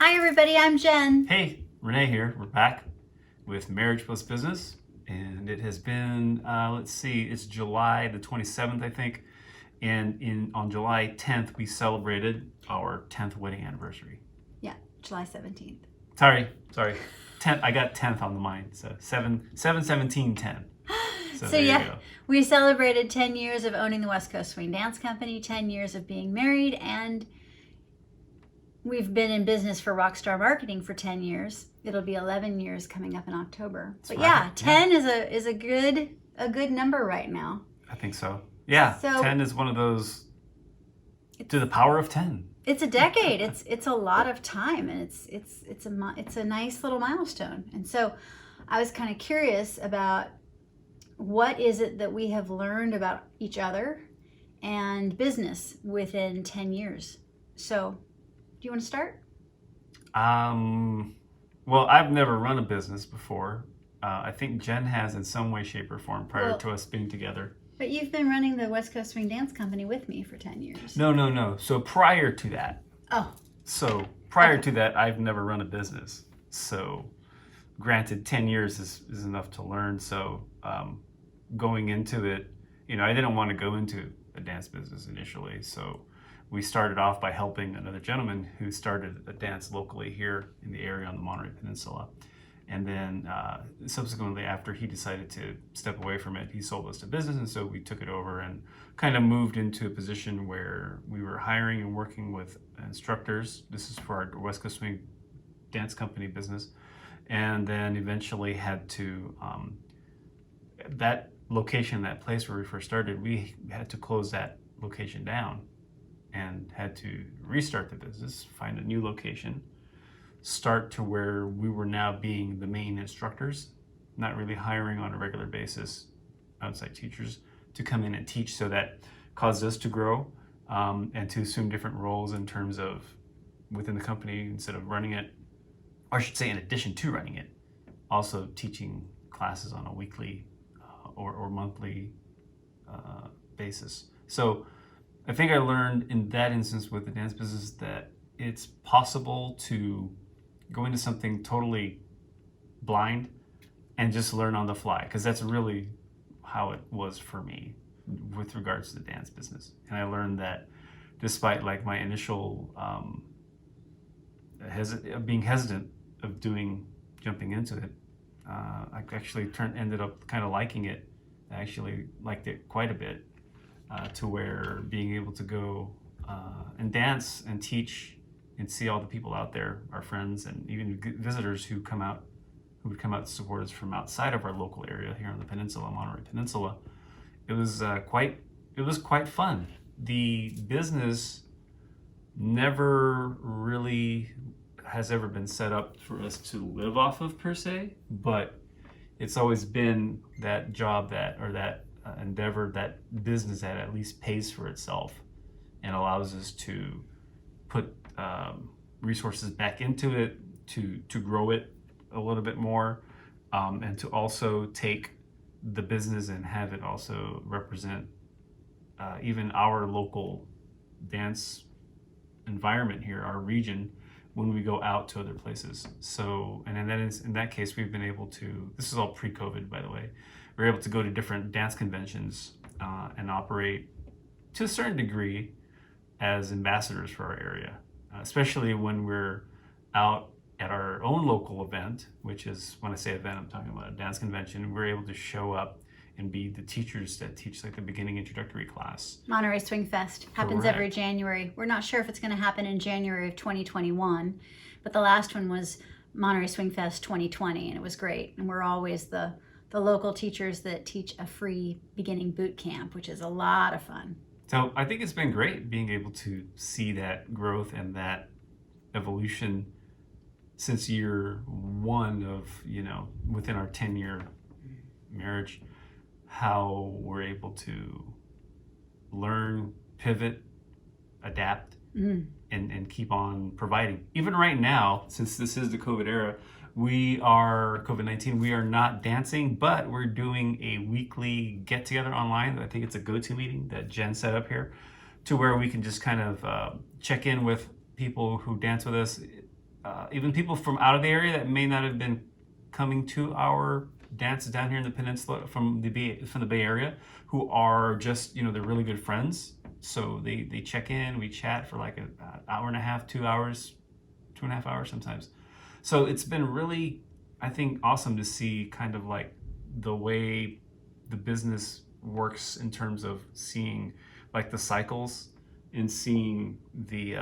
Hi everybody, I'm Jen. Hey, Rene here. We're back with Marriage Plus Business, and it has been, it's July the 27th, I think, and on July 10th, we celebrated our 10th wedding anniversary. Yeah, July 17th. Sorry, 10th, I got 10th on the mind, so 7/17/10. So there you go. We celebrated 10 years of owning the West Coast Swing Dance Company, 10 years of being married, and we've been in business for Rockstar Marketing for 10 years. It'll be 11 years coming up in October. That's but right. yeah, 10 is a good number right now. I think so. Yeah, So 10 is one of those, to the power of 10. It's a decade. It's a lot of time, and it's a nice little milestone. And so I was kind of curious about what is it that we have learned about each other and business within 10 years. So, do you want to start? Well, I've never run a business before. I think Jen has in some way, shape, or form prior to us being together. But you've been running the West Coast Swing Dance Company with me for 10 years. No. So prior to that. Oh. So prior to that, I've never run a business. So granted, 10 years is enough to learn. So going into it, I didn't want to go into a dance business initially. So we started off by helping another gentleman who started a dance locally here in the area on the Monterey Peninsula. And then subsequently, after he decided to step away from it, he sold us to business. And so we took it over and kind of moved into a position where we were hiring and working with instructors. This is for our West Coast Swing Dance Company business. And then eventually had to, that location, that place where we first started, we had to close that location down and had to restart the business, find a new location, start to where we were now being the main instructors, not really hiring on a regular basis outside teachers to come in and teach. So that caused us to grow and to assume different roles in terms of within the company instead of running it, or I should say in addition to running it, also teaching classes on a weekly or monthly basis. So I think I learned in that instance with the dance business that it's possible to go into something totally blind and just learn on the fly, because that's really how it was for me with regards to the dance business. And I learned that despite like my initial being hesitant of jumping into it, I actually ended up kind of liking it. I actually liked it quite a bit, to where being able to go and dance and teach and see all the people out there, our friends and even visitors who would come out to support us from outside of our local area here on the peninsula, Monterey Peninsula. It was quite fun. The business never really has ever been set up for us to live off of per se, but it's always been that job that endeavor, that business that at least pays for itself and allows us to put resources back into it to grow it a little bit more, and to also take the business and have it also represent even our local dance environment here, our region, when we go out to other places. So, and in that case, we've been able to, this is all pre-COVID, by the way, we're able to go to different dance conventions and operate to a certain degree as ambassadors for our area, especially when we're out at our own local event, which is, when I say event, I'm talking about a dance convention. We're able to show up and be the teachers that teach like the beginning introductory class. Monterey Swing Fest happens every January. We're not sure if it's going to happen in January of 2021, but the last one was Monterey Swing Fest 2020, and it was great. And we're always the local teachers that teach a free beginning boot camp, which is a lot of fun. So I think it's been great being able to see that growth and that evolution since year one of, within our 10-year marriage, how we're able to learn, pivot, adapt, and keep on providing. Even right now, since this is the COVID era, COVID-19, we are not dancing, but we're doing a weekly get together online. I think it's a go-to meeting that Jen set up here, to where we can just kind of check in with people who dance with us even people from out of the area that may not have been coming to our dances down here in the peninsula from the Bay Area, who are just, they're really good friends. So they check in, we chat for like an hour and a half, 2 hours, 2.5 hours sometimes. So it's been really, I think, awesome to see kind of like the way the business works in terms of seeing like the cycles and seeing the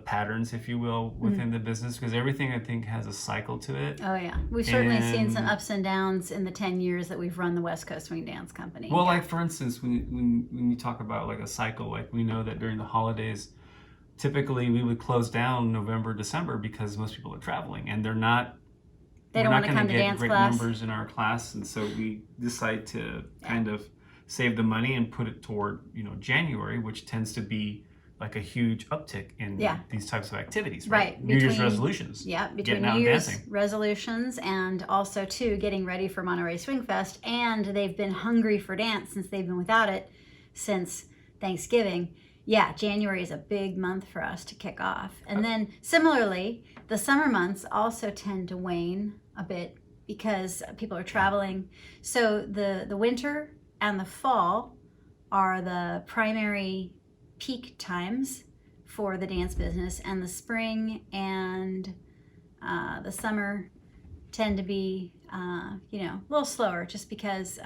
patterns, if you will, within the business, because everything I think has a cycle to it. Oh yeah, we've certainly seen some ups and downs in the 10 years that we've run the West Coast Swing Dance Company. Well, like for instance, when you talk about like a cycle, like we know that during the holidays, typically we would close down November, December because most people are traveling and they're not. They don't want to come to dance great class. Numbers in our class, and so we decide to kind of save the money and put it toward January, which tends to be like a huge uptick in these types of activities, right? New Year's resolutions. Yeah, between New Year's resolutions and also too getting ready for Monterey Swing Fest, and they've been hungry for dance since they've been without it since Thanksgiving. Yeah, January is a big month for us to kick off. And then similarly, the summer months also tend to wane a bit because people are traveling. So the winter and the fall are the primary peak times for the dance business, and the spring and the summer tend to be a little slower just because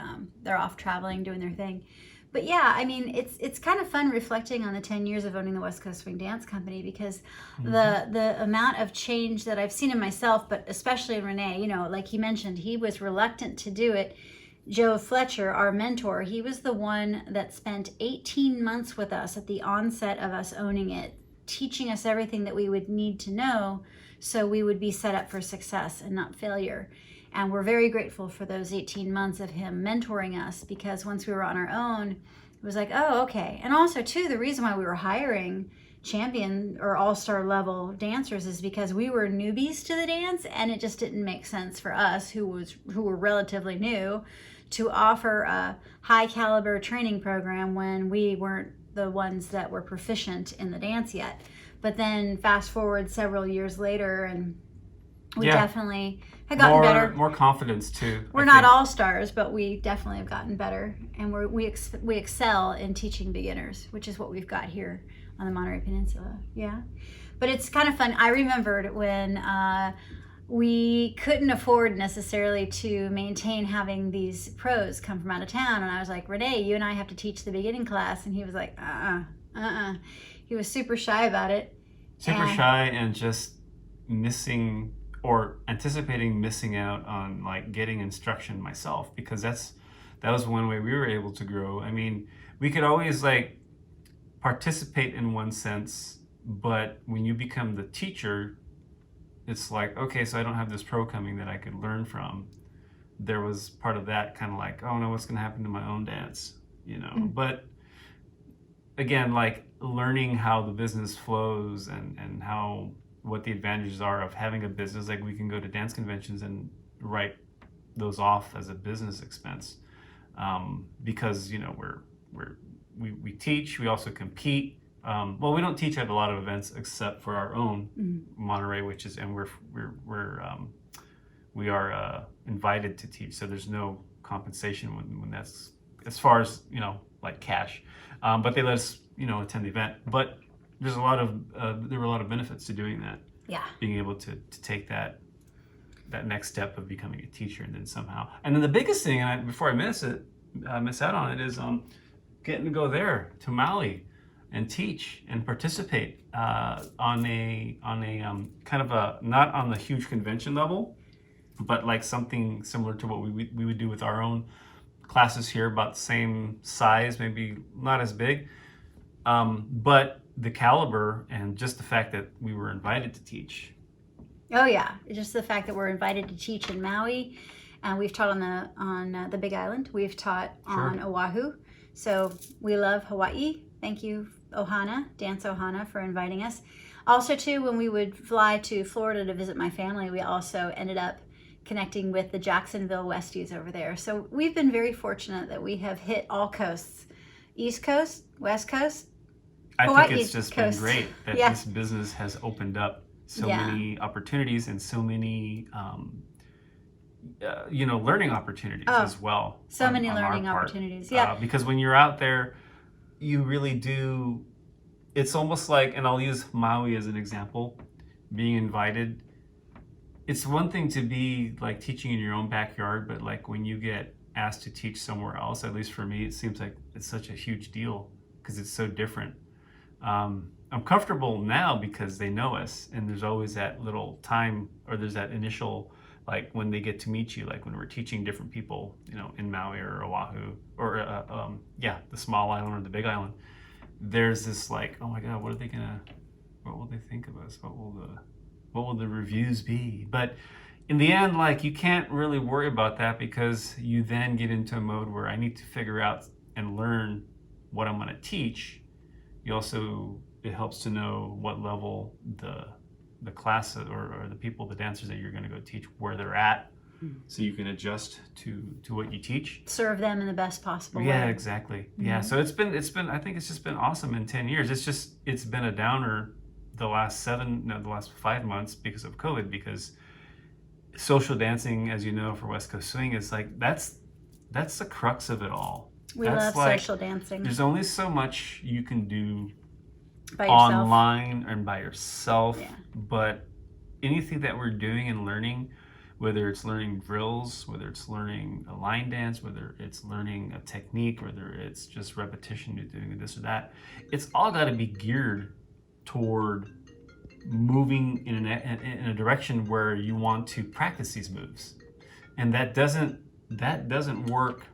they're off traveling, doing their thing. But yeah, I mean, it's kind of fun reflecting on the 10 years of owning the West Coast Swing Dance Company, because the amount of change that I've seen in myself, but especially in Rene, like he mentioned, he was reluctant to do it. Joe Fletcher, our mentor, he was the one that spent 18 months with us at the onset of us owning it, teaching us everything that we would need to know so we would be set up for success and not failure. And we're very grateful for those 18 months of him mentoring us, because once we were on our own, it was like, oh, okay. And also, too, the reason why we were hiring champion or all-star level dancers is because we were newbies to the dance, and it just didn't make sense for us who were relatively new to offer a high caliber training program when we weren't the ones that were proficient in the dance yet. But then fast forward several years later, and we definitely have gotten better. More confidence too. We're not all stars, but we definitely have gotten better, and we excel in teaching beginners, which is what we've got here on the Monterey Peninsula. Yeah, but it's kind of fun. I remembered when we couldn't afford necessarily to maintain having these pros come from out of town, and I was like, Rene, you and I have to teach the beginning class, and he was like, He was super shy about it. Shy and just missing or anticipating missing out on like getting instruction myself, because that was one way we were able to grow. I mean, we could always like participate in one sense, but when you become the teacher, it's like, okay, so I don't have this pro coming that I could learn from. There was part of that kind of like, oh no, what's going to happen to my own dance, But again, like learning how the business flows and what the advantages are of having a business. Like we can go to dance conventions and write those off as a business expense, because we teach, we also compete. Well, we don't teach at a lot of events except for our own Monterey, and we are invited to teach. So there's no compensation when that's, as far as like cash, but they let us attend the event. But there's there were a lot of benefits to doing that. Yeah. Being able to take that next step of becoming a teacher, and then somehow, and then the biggest thing, and before I miss out on it, is getting to go there to Maui and teach and participate on a kind of a, not on the huge convention level, but like something similar to what we would do with our own classes here, about the same size, maybe not as big, but the caliber and just the fact that we were invited to teach. Oh yeah, just the fact that we're invited to teach in Maui, and we've taught on the Big Island, we've taught on Oahu, so we love Hawaii. Thank you, Ohana, Dance Ohana, for inviting us. Also too, when we would fly to Florida to visit my family, we also ended up connecting with the Jacksonville Westies over there. So we've been very fortunate that we have hit all coasts, East Coast, West Coast, I Hawaii think it's just coast. been great that this business has opened up so Yeah. many opportunities and so many learning opportunities Oh, as well. So many our learning part. opportunities. Yeah. Because when you're out there, you really do. It's almost like, and I'll use Maui as an example, being invited. It's one thing to be like teaching in your own backyard, but like when you get asked to teach somewhere else, at least for me, it seems like it's such a huge deal because it's so different. I'm comfortable now because they know us, and there's always that little time, or there's that initial, like when they get to meet you, like when we're teaching different people, in Maui or Oahu, or the small island or the big island. There's this like, oh my God, what will they think of us? What will the reviews be? But in the end, like, you can't really worry about that because you then get into a mode where I need to figure out and learn what I'm going to teach. It helps to know what level the class or the people, the dancers that you're going to go teach, where they're at, so you can adjust to what you teach. Serve them in the best possible way. Yeah, exactly. Yeah, so it's been I think it's just been awesome in 10 years. It's been a downer the last 5 months because of COVID, because social dancing, as you know, for West Coast Swing, is like that's the crux of it all. We That's love like, social dancing. there's only so much you can do By yourself. online and by yourself. Yeah. But anything that we're doing and learning, whether it's learning drills, whether it's learning a line dance, whether it's learning a technique, whether it's just repetition of doing this or that, it's all got to be geared toward moving in a direction where you want to practice these moves. And that doesn't work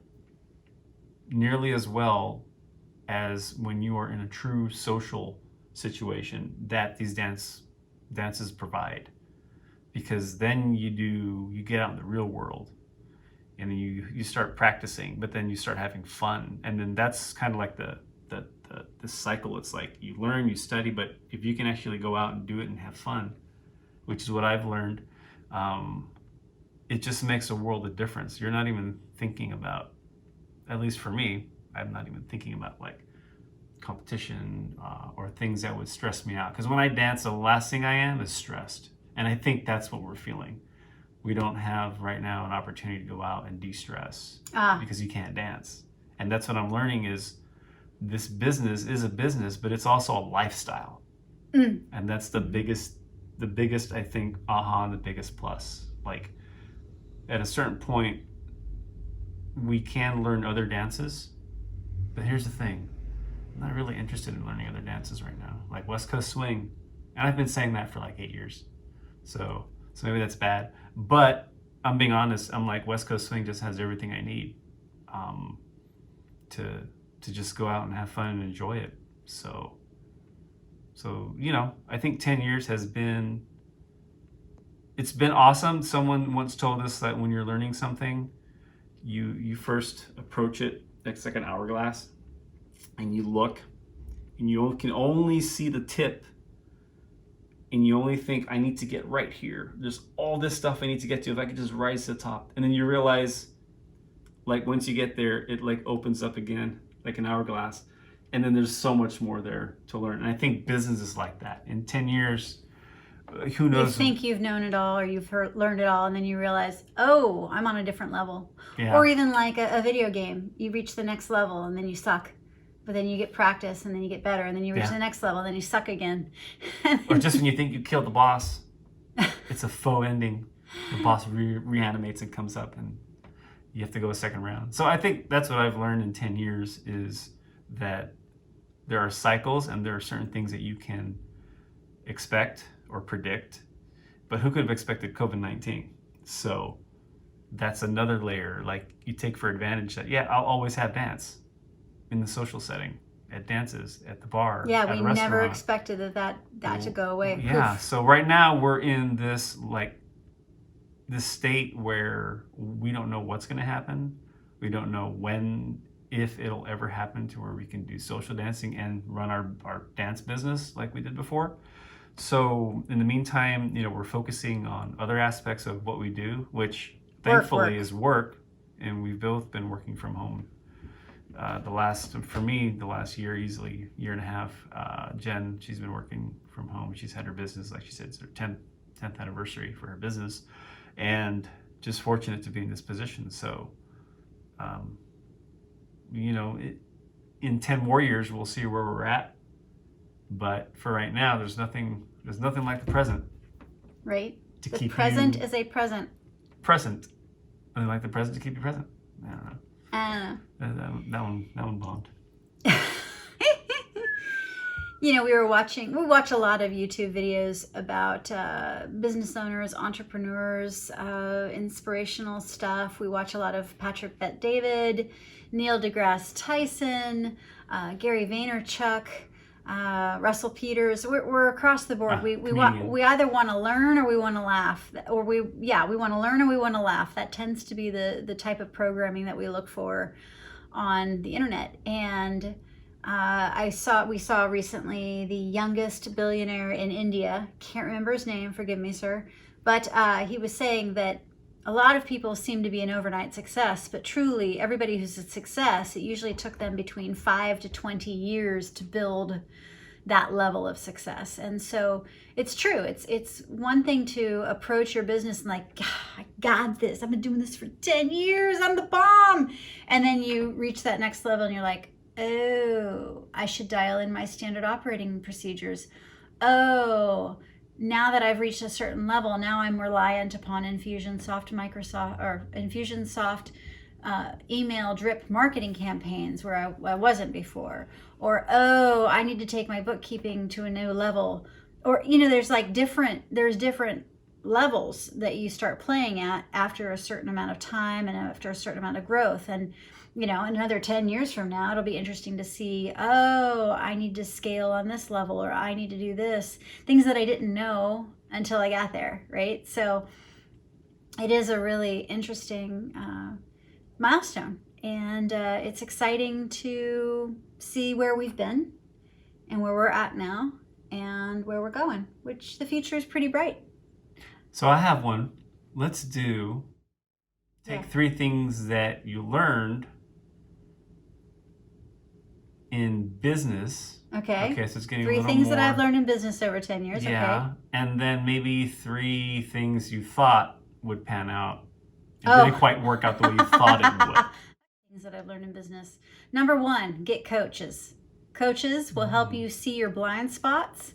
nearly as well as when you are in a true social situation that these dances provide, because then you get out in the real world and you start practicing, but then you start having fun, and then that's kind of like the cycle. It's like you learn, you study, but if you can actually go out and do it and have fun, which is what I've learned, it just makes a world of difference. You're not even thinking about, at least for me, I'm not even thinking about like competition or things that would stress me out. Because when I dance, the last thing I am is stressed. And I think that's what we're feeling. We don't have right now an opportunity to go out and de-stress because you can't dance. And that's what I'm learning is this business is a business, but it's also a lifestyle. And that's the biggest, I think, and the biggest plus. Like, at a certain point, we can learn other dances, but here's the thing. I'm not really interested in learning other dances right now, like West Coast Swing. And I've been saying that for like 8 years. So maybe that's bad. But I'm being honest, I'm like, West Coast Swing just has everything I need to just go out and have fun and enjoy it. So I think 10 years it's been awesome. Someone once told us that when you're learning something, you first approach it, it's like an hourglass, and you look, and you can only see the tip, and you only think, I need to get right here. There's all this stuff I need to get to. If I could just rise to the top. And then you realize, like, once you get there, it like opens up again, like an hourglass. And then there's so much more there to learn. And I think business is like that. In 10 years, who knows? You think you've known it all, or you've learned it all, and then you realize, oh, I'm on a different level. Yeah. Or even like a video game. You reach the next level, and then you suck. But then you get practice, and then you get better, and then you reach the next level, and then you suck again. Or just when you think you killed the boss, it's a faux ending. The boss reanimates and comes up, and you have to go a second round. So I think that's what I've learned in 10 years is that there are cycles, and there are certain things that you can expect or predict. But who could have expected COVID-19? So that's another layer, like, you take for advantage that, I'll always have dance in the social setting, at dances, at the bar, yeah, at a we restaurant. never expected that to go away. Yeah, so right now we're in this state where we don't know what's going to happen. We don't know if it'll ever happen to where we can do social dancing and run our dance business like we did before. So in the meantime, we're focusing on other aspects of what we do, which thankfully is work. And we've both been working from home the last year, easily year and a half, Jen, she's been working from home. She's had her business, like she said, it's her 10th anniversary for her business, and just fortunate to be in this position. So, in 10 more years, we'll see where we're at. But for right now, there's nothing like the present. Right. To the keep present you is a present. present. Nothing like the present to keep you present. I don't know. I don't know. That one bombed. We watch a lot of YouTube videos about business owners, entrepreneurs, inspirational stuff. We watch a lot of Patrick Bet-David, Neil deGrasse Tyson, Gary Vaynerchuk, Russell Peters. We're across the board. We either want to learn or we want to laugh, or we want to learn or we want to laugh. That tends to be the type of programming that we look for on the internet. And we saw recently the youngest billionaire in India. Can't remember his name, forgive me, sir. But he was saying that a lot of people seem to be an overnight success, but truly everybody who's a success, it usually took them between 5 to 20 years to build that level of success. And so it's true. It's one thing to approach your business and like, I got this. I've been doing this for 10 years. I'm the bomb. And then you reach that next level and you're like, oh, I should dial in my standard operating procedures. Oh, now that I've reached a certain level, now I'm reliant upon Infusionsoft email drip marketing campaigns where I wasn't before. Or, oh, I need to take my bookkeeping to a new level. Or, there's different levels that you start playing at after a certain amount of time and after a certain amount of growth. And another 10 years from now, it'll be interesting to see, oh, I need to scale on this level, or I need to do this. Things that I didn't know until I got there, right? So it is a really interesting milestone. And it's exciting to see where we've been and where we're at now and where we're going, which the future is pretty bright. So I have one. Let's take 3 things that you learned in business. Okay. So it's getting 3 a little things more, that I've learned in business over 10 years. Yeah. Okay. And then maybe 3 things you thought would pan out. It didn't quite work out the way you thought it would. Things that I've learned in business. Number 1, get coaches. Coaches will help you see your blind spots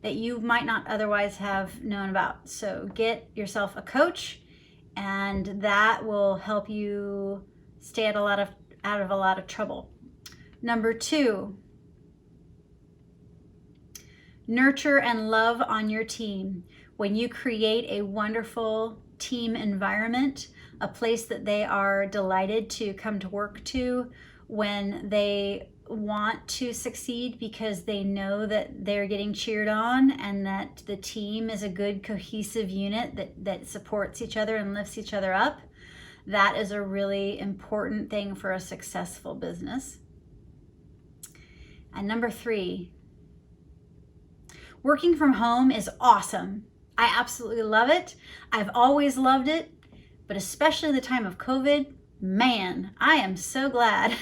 that you might not otherwise have known about. So get yourself a coach, and that will help you stay out of a lot of trouble. Number 2, nurture and love on your team. When you create a wonderful team environment, a place that they are delighted to come to work to, when they want to succeed because they know that they're getting cheered on and that the team is a good cohesive unit that supports each other and lifts each other up, that is a really important thing for a successful business. And number 3, working from home is awesome. I absolutely love it. I've always loved it, but especially in the time of COVID, man, I am so glad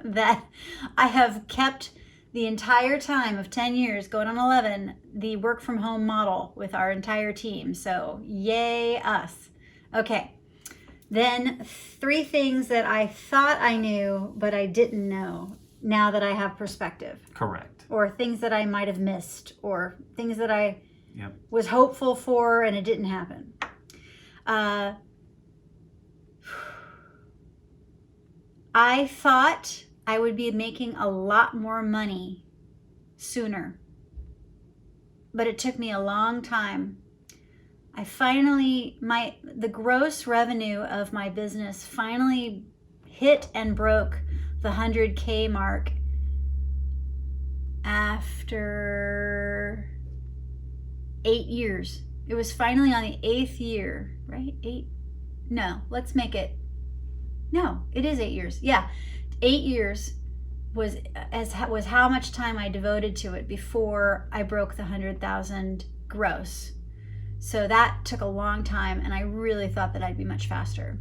that I have kept the entire time of 10 years, going on 11, the work from home model with our entire team. So yay us. Okay. Then 3 things that I thought I knew, but I didn't know now that I have perspective. Correct. Or things that I might have missed, or things that I was hopeful for and it didn't happen. I thought I would be making a lot more money sooner, but it took me a long time. The gross revenue of my business finally hit and broke the 100K mark after 8 years. It was finally on the 8th year, right? 8? No, let's make it. No, it is 8 years. Yeah, 8 years was how much time I devoted to it before I broke the 100,000 gross. So that took a long time, and I really thought that I'd be much faster.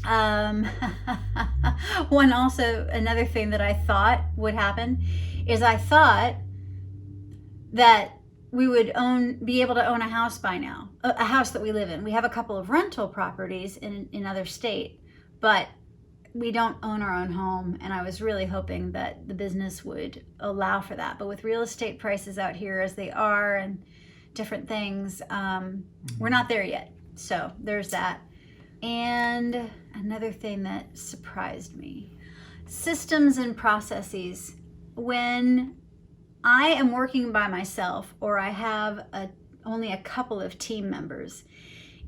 Um, another thing that I thought would happen is I thought that we would be able to own a house by now, a house that we live in. We have a couple of rental properties in other state, but we don't own our own home. And I was really hoping that the business would allow for that. But with real estate prices out here as they are and different things, we're not there yet. So there's that. And another thing that surprised me, systems and processes. When I am working by myself or I have only a couple of team members,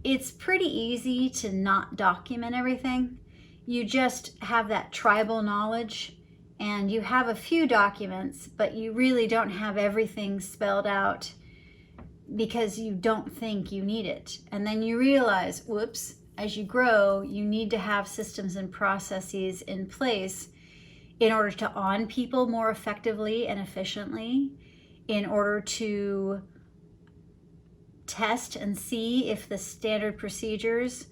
it's pretty easy to not document everything. You just have that tribal knowledge and you have a few documents, but you really don't have everything spelled out because you don't think you need it. And then you realize, whoops, as you grow, you need to have systems and processes in place in order to on people more effectively and efficiently, in order to test and see if the standard procedures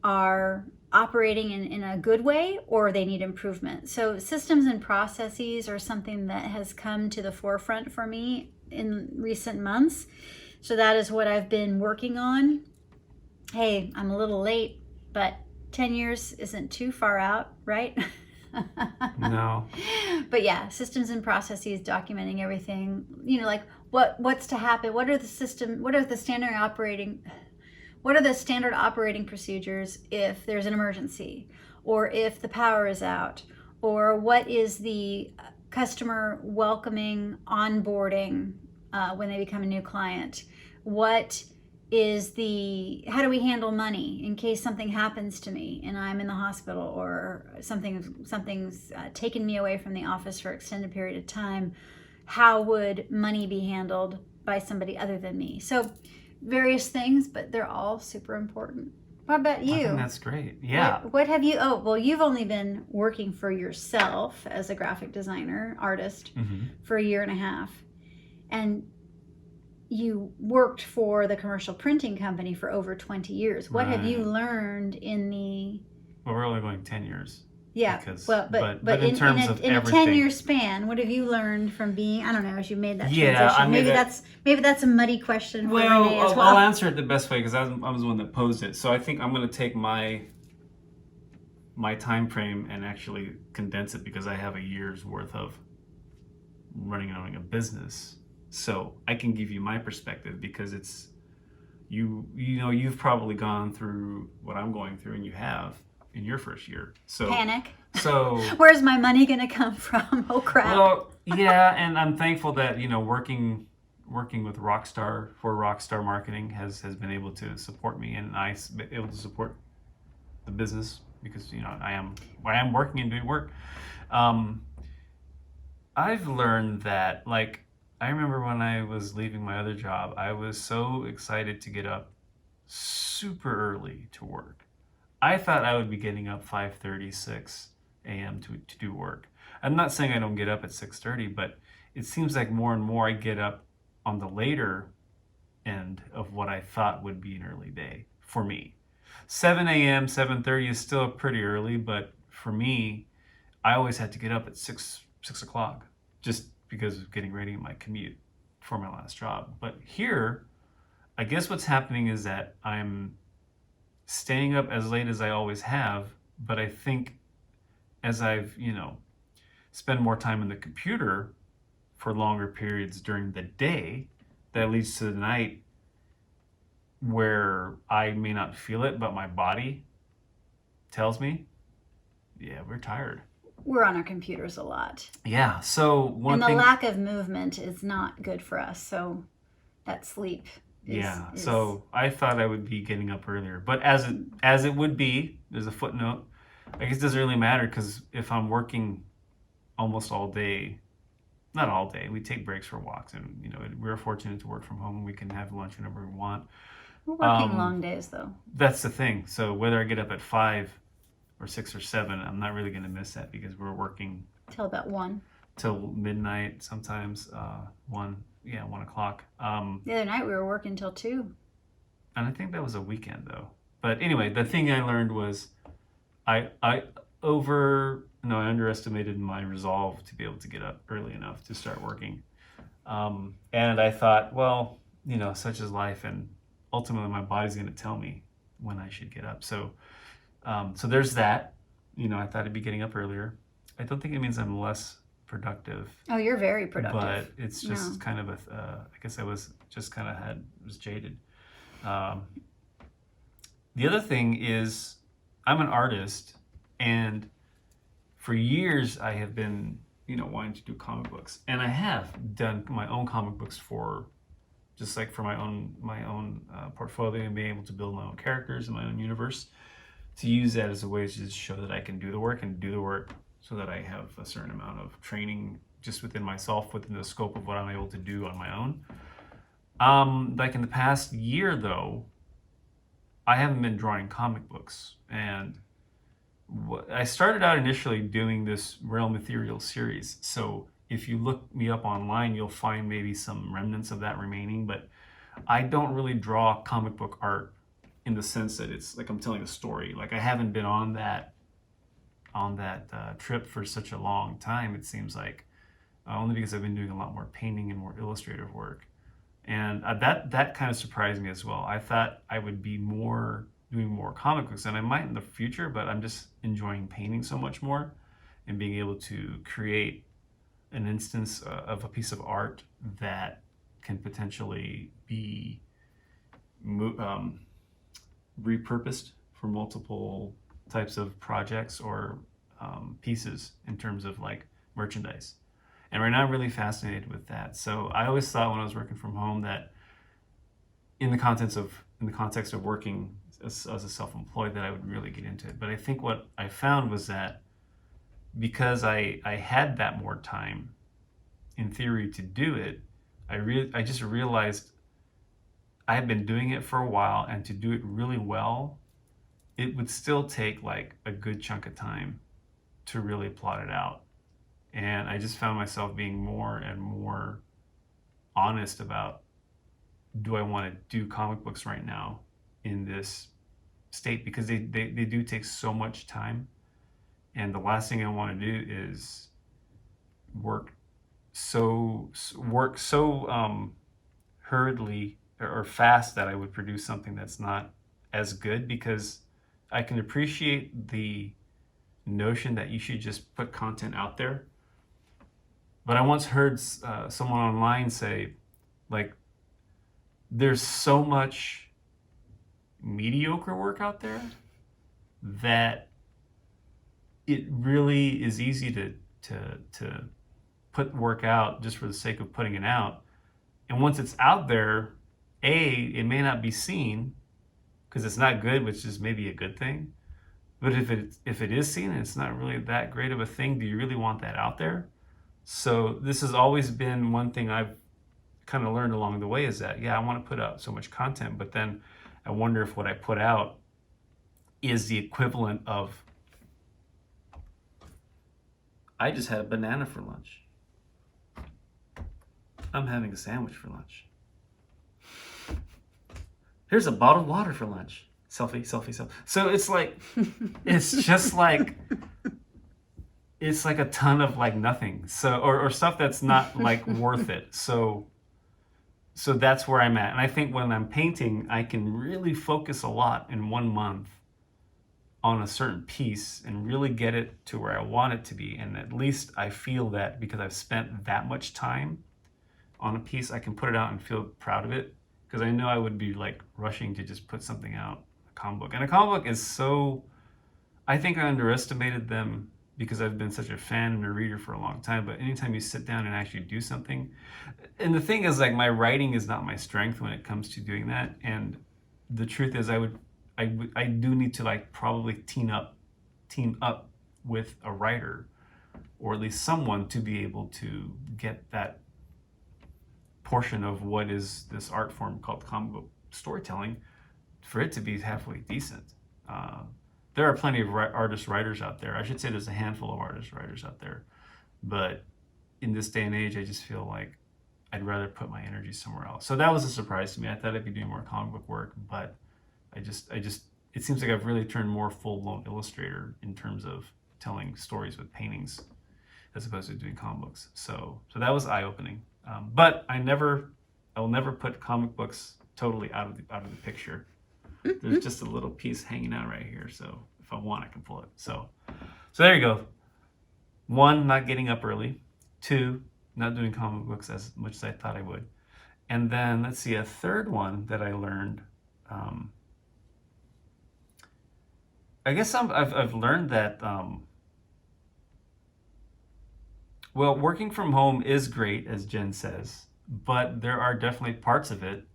are operating in a good way or they need improvement. So systems and processes are something that has come to the forefront for me in recent months. So that is what I've been working on. Hey, I'm a little late, but 10 years isn't too far out, right? No. But yeah, systems and processes, documenting everything, like what's to happen, what are the standard operating procedures if there's an emergency, or if the power is out, or what is the customer welcoming onboarding when they become a new client, how do we handle money in case something happens to me and I'm in the hospital, or something's taken me away from the office for an extended period of time. How would money be handled by somebody other than me? So various things, but they're all super important. What about you? I think that's great. Yeah. What have you, you've only been working for yourself as a graphic designer, artist, for a year and a half. And you worked for the commercial printing company for over 20 years. What have you learned in the... Well, we're only going 10 years. Yeah, because, but in terms of in everything, a 10-year span, what have you learned from being, I don't know, as you made that transition? I mean, maybe that's a muddy question for Rene as well. I'll answer it the best way because I was the one that posed it. So I think I'm going to take my time frame and actually condense it because I have a year's worth of running and owning a business. So I can give you my perspective because it's you've probably gone through what I'm going through, and you have in your first year. So panic. So where's my money going to come from? Oh crap. Well, yeah, and I'm thankful that working with Rockstar Marketing has been able to support me, and I've been able to support the business because I am working and doing work. I've learned that, like, I remember when I was leaving my other job, I was so excited to get up super early to work. I thought I would be getting up 5:30, 6 a.m. to do work. I'm not saying I don't get up at 6:30, but it seems like more and more I get up on the later end of what I thought would be an early day for me. 7 a.m., 7:30 is still pretty early, but for me, I always had to get up at 6 o'clock just because of getting ready in my commute for my last job. But here, I guess what's happening is that I'm staying up as late as I always have, but I think as I've, spend more time in the computer for longer periods during the day, that leads to the night where I may not feel it, but my body tells me, yeah, we're tired. We're on our computers a lot. Yeah, so the lack of movement is not good for us, so that sleep is... So I thought I would be getting up earlier, but as it would be, there's a footnote, I guess it doesn't really matter because if I'm working almost all day, not all day, we take breaks for walks, and we're fortunate to work from home and we can have lunch whenever we want. We're working long days though. That's the thing. So whether I get up at 5 or 6 or 7, I'm not really going to miss that because we're working till about 1. Till midnight, sometimes 1 o'clock. The other night we were working till 2. And I think that was a weekend though. But anyway, the thing I learned was I over no I underestimated my resolve to be able to get up early enough to start working. And I thought, well, such is life, and ultimately my body's going to tell me when I should get up. So there's that. I thought I'd be getting up earlier. I don't think it means I'm less productive, Oh, you're very productive. but it's just No. kind of I guess I was just kind of was jaded. Um, the other thing is I'm an artist, and for years I have been, wanting to do comic books, and I have done my own comic books for just like for my own portfolio and being able to build my own characters and my own universe, to use that as a way to just show that I can do the work and do the work so that I have a certain amount of training just within myself, within the scope of what I'm able to do on my own. Like in the past year though, I haven't been drawing comic books, and I started out initially doing this Realm Ethereal series. So if you look me up online, you'll find maybe some remnants of that remaining, but I don't really draw comic book art in the sense that it's like I'm telling a story. Like I haven't been on that trip for such a long time. It seems like only because I've been doing a lot more painting and more illustrative work, and that kind of surprised me as well. I thought I would be doing more comic books, and I might in the future, but I'm just enjoying painting so much more and being able to create an instance of a piece of art that can potentially be repurposed for multiple types of projects or pieces in terms of like merchandise. And right now I'm really fascinated with that. So I always thought when I was working from home that in the context of working as a self-employed, that I would really get into it. But I think what I found was that because I had that more time in theory to do it, I just realized I had been doing it for a while, and to do it really well, it would still take like a good chunk of time to really plot it out. And I just found myself being more and more honest about, do I want to do comic books right now in this state? Because they do take so much time. And the last thing I want to do is work so hurriedly or fast that I would produce something that's not as good, because I can appreciate the notion that you should just put content out there. But I once heard someone online say, like, there's so much mediocre work out there that it really is easy to put work out just for the sake of putting it out. And once it's out there, it may not be seen because it's not good, which is maybe a good thing. But if it is seen and it's not really that great of a thing, do you really want that out there? So this has always been one thing I've kind of learned along the way, is that, yeah, I want to put out so much content, but then I wonder if what I put out is the equivalent of, I just had a banana for lunch. I'm having a sandwich for lunch. Here's a bottle of water for lunch. Selfie, selfie, selfie. So it's like, it's just like, it's like a ton of like nothing. So, or stuff that's not like worth it. So that's where I'm at. And I think when I'm painting, I can really focus a lot in 1 month on a certain piece and really get it to where I want it to be. And at least I feel that because I've spent that much time on a piece, I can put it out and feel proud of it. Because I know I would be like rushing to just put something out, a comic book. And a comic book is so, I think I underestimated them because I've been such a fan and a reader for a long time. But anytime you sit down and actually do something, and the thing is, like, my writing is not my strength when it comes to doing that. And the truth is, I do need to like probably team up with a writer, or at least someone, to be able to get that portion of what is this art form called comic book storytelling, for it to be halfway decent. There are plenty of writers out there. I should say there's a handful of writers out there. But in this day and age, I just feel like I'd rather put my energy somewhere else. So that was a surprise to me. I thought I'd be doing more comic book work, but I just it seems like I've really turned more full-blown illustrator in terms of telling stories with paintings as opposed to doing comic books. So that was eye-opening. But I will never put comic books totally out of the picture. There's just a little piece hanging out right here, so if I want, I can pull it. So there you go. 1, not getting up early. 2, not doing comic books as much as I thought I would. And then let's see, a third one that I learned. I guess I've learned that well, working from home is great, as Jen says, but there are definitely parts of it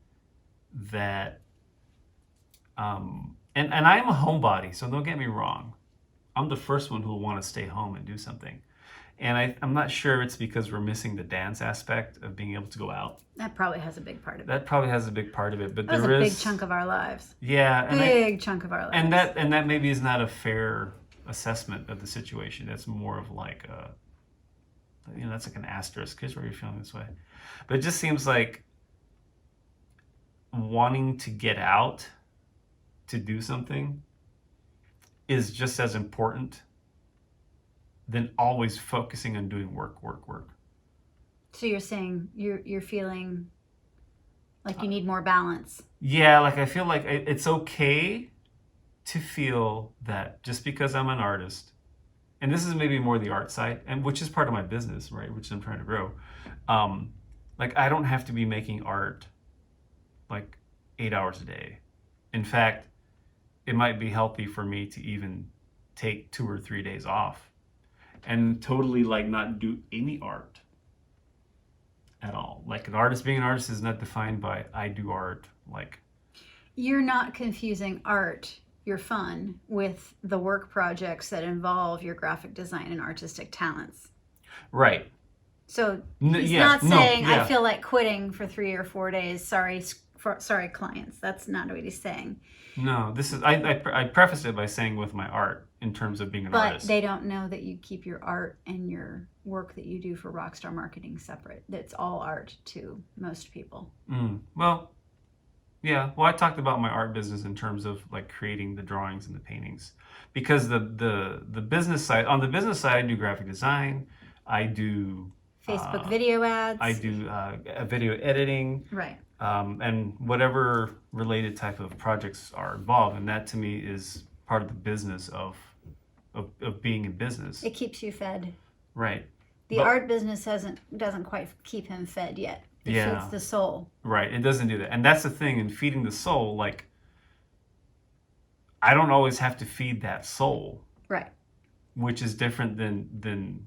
that and I'm a homebody, so don't get me wrong. I'm the first one who will want to stay home and do something. And I'm not sure it's because we're missing the dance aspect of being able to go out. That probably has a big part of it. That probably has a big part of it, but That was there a is big chunk of our lives. Yeah, Big chunk of our lives. and that maybe is not a fair assessment of the situation. That's more of like a, that's like an asterisk. Here's where you're feeling this way, but it just seems like wanting to get out to do something is just as important than always focusing on doing work. So you're saying you're feeling like you need more balance. Yeah, like I feel like it's okay to feel that just because I'm an artist, and this is maybe more the art side, and which is part of my business, right, which I'm trying to grow. Like I don't have to be making art like 8 hours a day. In fact, it might be healthy for me to even take 2 or 3 days off and totally like not do any art at all. Like being an artist is not defined by I do art. Like You're not confusing art, your fun, with the work projects that involve your graphic design and artistic talents. Right. So he's not saying I feel like quitting for 3 or 4 days. Sorry, clients. That's not what he's saying. No, this is I prefaced it by saying with my art in terms of being an artist. But they don't know that you keep your art and your work that you do for Rockstar Marketing separate. That's all art to most people. Well, yeah. Well, I talked about my art business in terms of like creating the drawings and the paintings, because the business side, on the business side, I do graphic design. I do Facebook video ads. I do video editing. Right. And whatever related type of projects are involved, and that to me is part of the business of being in business. It keeps you fed. Right. The art business doesn't quite keep him fed yet. It feeds the soul. Right. It doesn't do that, and that's the thing in feeding the soul. Like, I don't always have to feed that soul. Right. Which is different than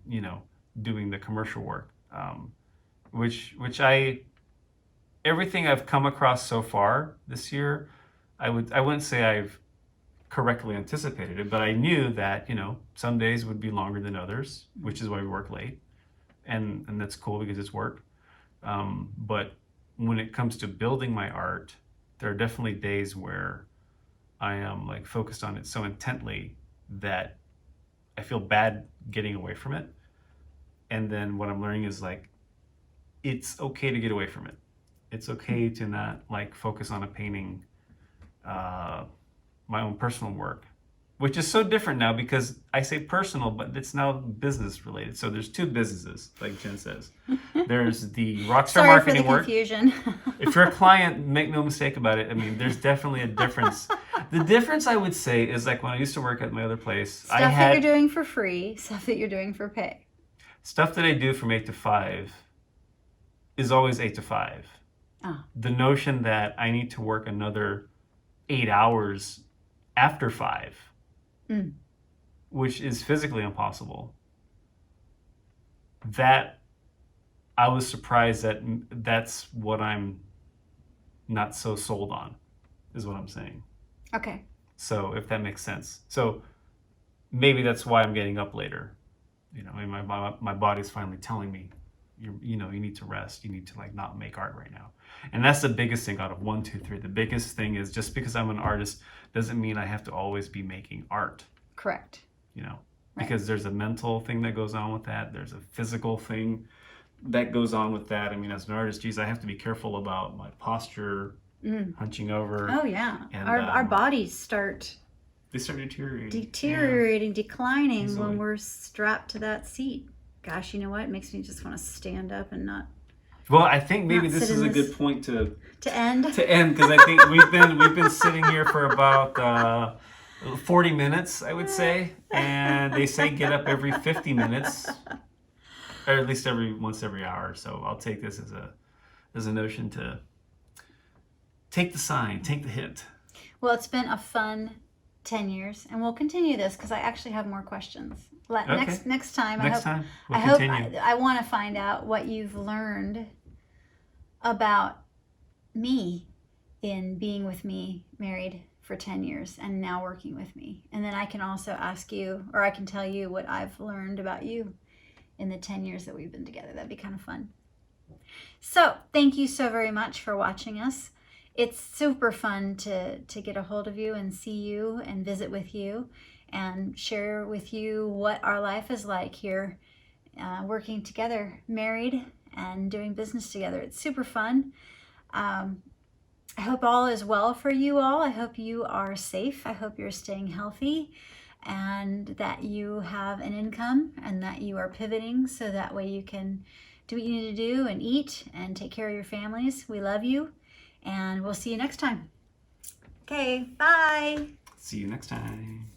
doing the commercial work, which everything I've come across so far this year, I wouldn't say I've correctly anticipated it, but I knew that some days would be longer than others, which is why we work late, and that's cool because it's work. But when it comes to building my art, there are definitely days where I am like focused on it so intently that I feel bad getting away from it. And then what I'm learning is like, it's okay to get away from it. It's okay to not like focus on a painting, my own personal work, which is so different now because I say personal, but it's now business related. So there's 2 businesses, like Jen says. There's the Rockstar Marketing work. Sorry for the confusion. If you're a client, make no mistake about it. I mean, there's definitely a difference. The difference I would say is like when I used to work at my other place, Stuff that you're doing for free, stuff that you're doing for pay. Stuff that I do from 8 to 5 is always 8 to 5. Oh. The notion that I need to work another 8 hours after 5, which is physically impossible, that I was surprised that that's what I'm not so sold on, is what I'm saying. Okay. So if that makes sense. So maybe that's why I'm getting up later. I mean, my body's finally telling me, you need to rest. You need to like not make art right now. And that's the biggest thing out of 1, 2, 3. The biggest thing is just because I'm an artist doesn't mean I have to always be making art. Correct. Right. Because there's a mental thing that goes on with that. There's a physical thing that goes on with that. I mean, as an artist, geez, I have to be careful about my posture hunching over. Oh yeah, And, our bodies start They start deteriorating. deteriorating, declining Easily. when we're strapped to that seat. Gosh, you know what? It makes me just want to stand up and not Well, I think maybe Not this sit is in a this- good point to end. end, because I think we've been sitting here for about 40 minutes, I would say, and they say get up every 50 minutes, or at least once every hour. So I'll take this as a notion to take the sign, take the hint. Well, it's been a fun 10 years, and we'll continue this because I actually have more questions. Okay. Next time, Next time we'll I hope continue. I want to find out what you've learned about me in being with me married for 10 years and now working with me. And then I can also ask you, or I can tell you what I've learned about you in the 10 years that we've been together. That'd be kind of fun. So thank you so very much for watching us. It's super fun to get a hold of you and see you and visit with you and share with you what our life is like here, working together, married and doing business together. It's super fun. I hope all is well for you all. I hope you are safe. I hope you're staying healthy and that you have an income and that you are pivoting so that way you can do what you need to do and eat and take care of your families. We love you and we'll see you next time. Okay, bye. See you next time.